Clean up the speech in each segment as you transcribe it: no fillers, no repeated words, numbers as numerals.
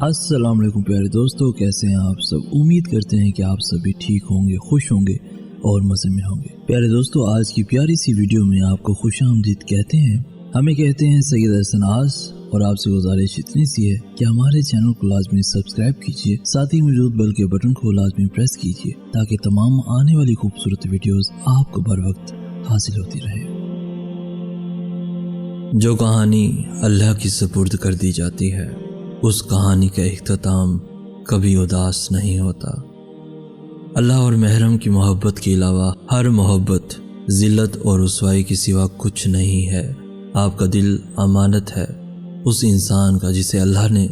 السلام علیکم پیارے دوستو، کیسے ہیں آپ سب؟ امید کرتے ہیں کہ آپ سبھی ٹھیک ہوں گے، خوش ہوں گے اور مزے میں ہوں گے۔ پیارے دوستو، آج کی پیاری سی ویڈیو میں آپ کو خوش آمدید کہتے ہیں۔ ہمیں کہتے ہیں سید احسان AaS، اور آپ سے گزارش اتنی سی ہے کہ ہمارے چینل کو لازمی سبسکرائب کیجئے، ساتھ ہی موجود بیل کے بٹن کو لازمی پریس کیجئے تاکہ تمام آنے والی خوبصورت ویڈیوز آپ کو بر وقت حاصل ہوتی رہے۔ جو کہانی اللہ کی سپرد کر دی جاتی ہے، اس کہانی کا اختتام کبھی اداس نہیں ہوتا۔ اللہ اور محرم کی محبت کے علاوہ ہر محبت ذلت اور رسوائی کے سوا کچھ نہیں ہے۔ آپ کا دل امانت ہے اس انسان کا جسے اللہ نے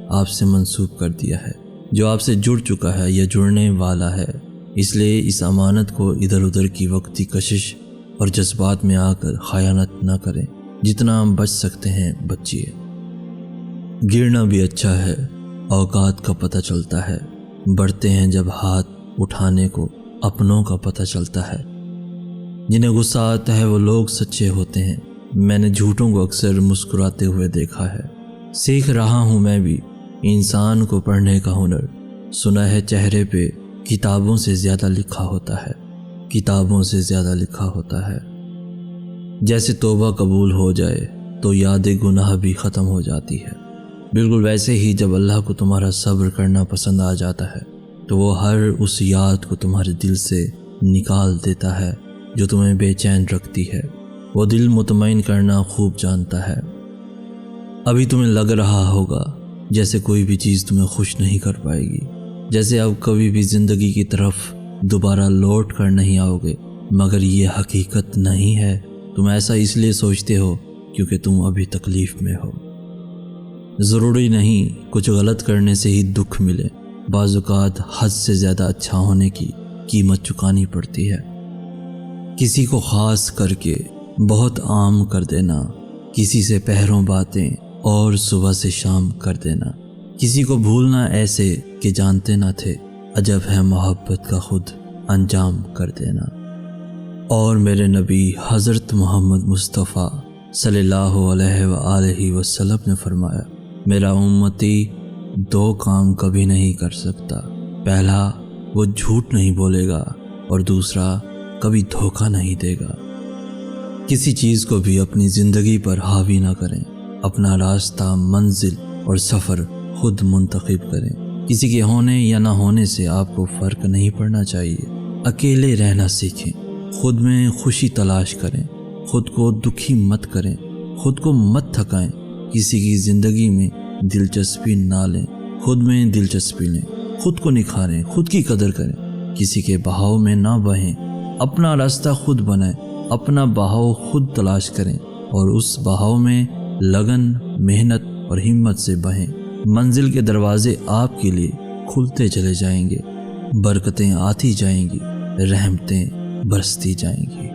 آپ سے منسوب کر دیا ہے، جو آپ سے جڑ چکا ہے یا جڑنے والا ہے۔ اس لیے اس امانت کو ادھر ادھر کی وقتی کشش اور جذبات میں آ کر خیانت نہ کریں۔ جتنا بچ سکتے ہیں بچیے۔ گرنا بھی اچھا ہے، اوقات کا پتہ چلتا ہے۔ بڑھتے ہیں جب ہاتھ اٹھانے کو اپنوں کا پتہ چلتا ہے۔ جنہیں غصہ آتا ہے وہ لوگ سچے ہوتے ہیں۔ میں نے جھوٹوں کو اکثر مسکراتے ہوئے دیکھا ہے۔ سیکھ رہا ہوں میں بھی انسان کو پڑھنے کا ہنر۔ سنا ہے چہرے پہ کتابوں سے زیادہ لکھا ہوتا ہے، کتابوں سے زیادہ لکھا ہوتا ہے۔ جیسے توبہ قبول ہو جائے تو یاد گناہ بھی ختم ہو جاتی ہے، بالکل ویسے ہی جب اللہ کو تمہارا صبر کرنا پسند آ جاتا ہے تو وہ ہر اس یاد کو تمہارے دل سے نکال دیتا ہے جو تمہیں بے چین رکھتی ہے۔ وہ دل مطمئن کرنا خوب جانتا ہے۔ ابھی تمہیں لگ رہا ہوگا جیسے کوئی بھی چیز تمہیں خوش نہیں کر پائے گی، جیسے اب کبھی بھی زندگی کی طرف دوبارہ لوٹ کر نہیں آؤ گے، مگر یہ حقیقت نہیں ہے۔ تم ایسا اس لیے سوچتے ہو کیونکہ تم ابھی تکلیف میں ہو۔ ضروری نہیں کچھ غلط کرنے سے ہی دکھ ملے، بعض اوقات حد سے زیادہ اچھا ہونے کی قیمت چکانی پڑتی ہے۔ کسی کو خاص کر کے بہت عام کر دینا، کسی سے پہروں باتیں اور صبح سے شام کر دینا، کسی کو بھولنا ایسے کہ جانتے نہ تھے، عجب ہے محبت کا خود انجام کر دینا۔ اور میرے نبی حضرت محمد مصطفیٰ صلی اللہ علیہ وآلہ وسلم نے فرمایا، میرا امتی دو کام کبھی نہیں کر سکتا۔ پہلا، وہ جھوٹ نہیں بولے گا، اور دوسرا کبھی دھوکہ نہیں دے گا۔ کسی چیز کو بھی اپنی زندگی پر حاوی نہ کریں، اپنا راستہ، منزل اور سفر خود منتخب کریں۔ کسی کے ہونے یا نہ ہونے سے آپ کو فرق نہیں پڑنا چاہیے۔ اکیلے رہنا سیکھیں، خود میں خوشی تلاش کریں، خود کو دکھی مت کریں، خود کو مت تھکائیں، کسی کی زندگی میں دلچسپی نہ لیں، خود میں دلچسپی لیں، خود کو نکھاریں، خود کی قدر کریں، کسی کے بہاؤ میں نہ بہیں، اپنا راستہ خود بنائیں، اپنا بہاؤ خود تلاش کریں اور اس بہاؤ میں لگن، محنت اور ہمت سے بہیں۔ منزل کے دروازے آپ کے لیے کھلتے چلے جائیں گے، برکتیں آتی جائیں گی، رحمتیں برستی جائیں گی۔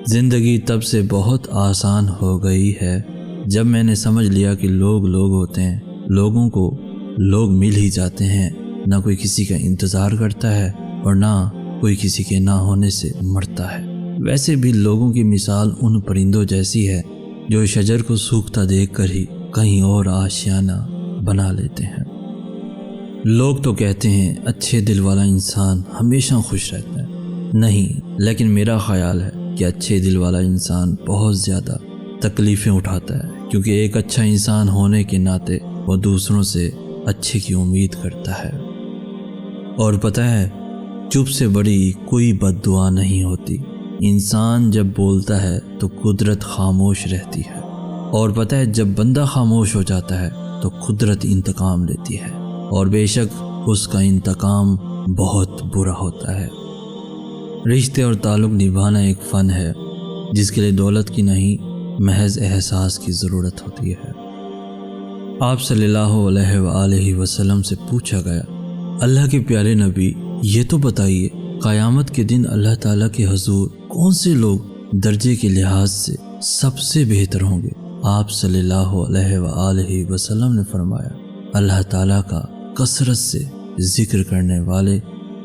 زندگی تب سے بہت آسان ہو گئی ہے جب میں نے سمجھ لیا کہ لوگ ہوتے ہیں، لوگوں کو لوگ مل ہی جاتے ہیں۔ نہ کوئی کسی کا انتظار کرتا ہے اور نہ کوئی کسی کے نہ ہونے سے مرتا ہے۔ ویسے بھی لوگوں کی مثال ان پرندوں جیسی ہے جو شجر کو سوکھتا دیکھ کر ہی کہیں اور آشیانہ بنا لیتے ہیں۔ لوگ تو کہتے ہیں اچھے دل والا انسان ہمیشہ خوش رہتا ہے۔ نہیں، لیکن میرا خیال ہے کہ اچھے دل والا انسان بہت زیادہ تکلیفیں اٹھاتا ہے، کیونکہ ایک اچھا انسان ہونے کے ناطے وہ دوسروں سے اچھے کی امید کرتا ہے۔ اور پتہ ہے، چپ سے بڑی کوئی بد دعا نہیں ہوتی۔ انسان جب بولتا ہے تو قدرت خاموش رہتی ہے، اور پتہ ہے جب بندہ خاموش ہو جاتا ہے تو قدرت انتقام لیتی ہے، اور بے شک اس کا انتقام بہت برا ہوتا ہے۔ رشتے اور تعلق نبھانا ایک فن ہے جس کے لیے دولت کی نہیں، محض احساس کی ضرورت ہوتی ہے۔ آپ صلی اللہ علیہ وآلہ وسلم سے پوچھا گیا، اللہ کے پیارے نبی یہ تو بتائیے، قیامت کے دن اللہ تعالیٰ کے حضور کون سے لوگ درجے کے لحاظ سے سب سے بہتر ہوں گے؟ آپ صلی اللہ علیہ وآلہ وسلم نے فرمایا، اللہ تعالیٰ کا کثرت سے ذکر کرنے والے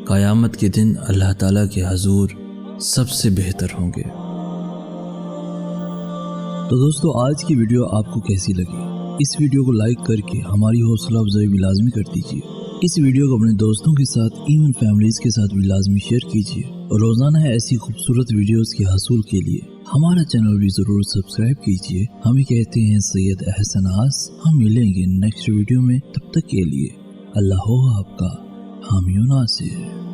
قیامت کے دن اللہ تعالیٰ کے حضور سب سے بہتر ہوں گے۔ تو دوستو، آج کی ویڈیو آپ کو کیسی لگی؟ اس ویڈیو کو لائک کر کے ہماری حوصلہ افزائی بھی لازمی کر دیجیے۔ اس ویڈیو کو اپنے دوستوں کے ساتھ ایون فیملیز کے ساتھ بھی لازمی شیئر کیجیے، اور روزانہ ایسی خوبصورت ویڈیوز کے حصول کے لیے ہمارا چینل بھی ضرور سبسکرائب کیجیے۔ ہمیں کہتے ہیں سید احسان آس۔ ہم ملیں گے نیکسٹ ویڈیو میں، تب تک کے لیے اللہ ہو آپ کا حامی و ناصر۔